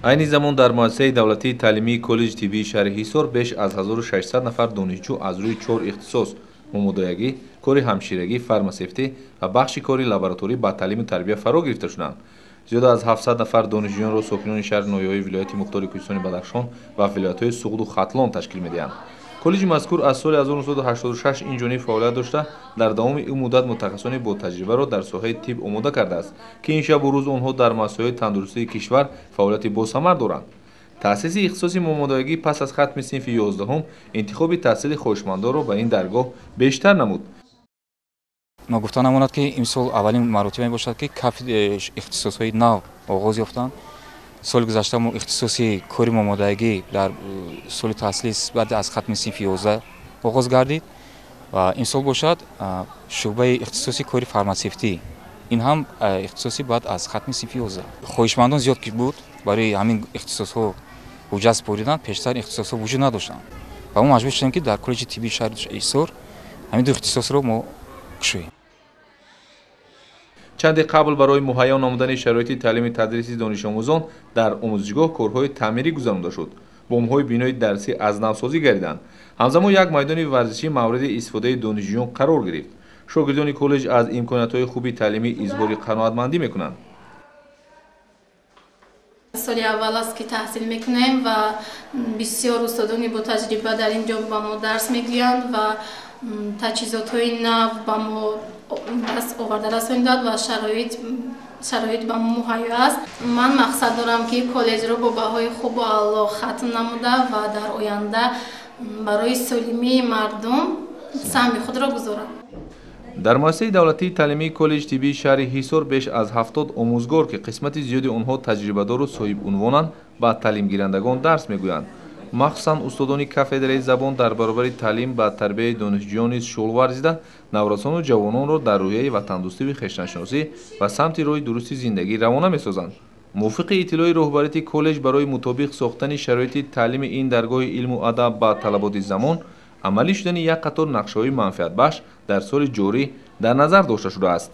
айни замон дар муассисаи давлатии таълимии коллеҷи тиббии шаҳри ҳисор беш аз 1600 нафар донишҷӯ аз рӯи 4 ихтисос мумодоягӣ, кори ҳамширагӣ, фармасевтӣ ва бахши кори лабораторӣ ба таълиму тарбия фаро гирифта шуданд. зиёда аз 700 нафар донишҷӯёнро сокинони шаҳри ноҳияҳои вилояти мухтори кӯҳистони Бадахшон ва вилоятҳои Суғду Хатлон ташкил медиҳанд. коллеҷи мазкур аз соли 1986 инҷониб фаъолият дошта, дар давоми ин муддат мутахассисони ботаҷрибаро дар соҳаи тиб омода кардааст, ки ин шабу рӯз онҳо дар муассисаҳои тандурустии кишвар фаъолияти босамар доранд. таъсиси ихтисоси мумодоягӣ пас аз хатми синфи 11-ум интихоби таҳсили хоҳишмандонро ба ин даргоҳ бештар намуд. мо гуфта намонад ки имсол аввалин маротиба мебошад ки кафи ихтисосҳои нав оғоз ёфтанд. соли гузашта мо ихтисоси кори мумодоягӣ дар соли таҳсили баъд аз хатми синфи 11 оғоз гардид ва имсол бошад шуъбаи ихтисоси кори фармасевтӣ, ин ҳам ихтисоси баъд аз хатми синфи 11. хоҳишмандон зиёд ки буд, барои ҳамин ихтисосҳо ҳуҷҷат супоридан, пештар ихтисосҳо вуҷуд надоштанд ва мо маҷбур шудем ки дар коллеҷи тиббии шаҳри ҳисор ҳамин ду ихтисосро мо кушоем. чанде қабл барои муҳайё намудани шароити таълими тадриси донишомӯзон дар омӯзишгоҳ корҳои таъмирӣ гузаронда шуд. бомҳои бинои дарсӣ аз навсозӣ гардиданд. ҳамзамон як майдони варзишӣ мавриди истифодаи донишҷӯён қарор гирифт. шогирдони коллеҷ аз имкониятҳои хуби таълимӣ изҳори қаноатмандӣ мекунанд. соли аввал аст ки таҳсил мекунем ва бисёр устодони ботаҷриба дар ин ҷо ба мо дарс мегӯянд ва таҷҳизотҳои нав ба мо даст оварда расонидаанд ва шароит ба мо муҳайё аст. ман мақсад дорам ки коллеҷро бо баҳои хубу аъло хатм намуда ва дар оянда барои солимии мардум саҳми худро гузорам. дар муассисаи давлатии таълимии коллеҷи тиббии шаҳри ҳисор беш аз 70 омӯзгор ки қисмати зиёди онҳо таҷрибадору соҳибунвонанд ба таълимгирандагон дарс мегӯянд. махсусан устодони кафедраи забон дар баробари таълим ба тарбияи донишҷӯён низ шуғл варзида, наврасону ҷавононро дар рӯҳияи ватандӯстӣ, хештаншиносӣ ва самти роҳи дурусти зиндагӣ равона месозанд. мувофиқи иттилои роҳбарияти коллеҷ барои мутобиқ сохтани шароити таълими ин даргоҳи илму адаб ба талаботи замон, амалӣ шудани як қатор нақшаҳои манфиатбахш дар соли ҷорӣ дар назар дошта шудааст.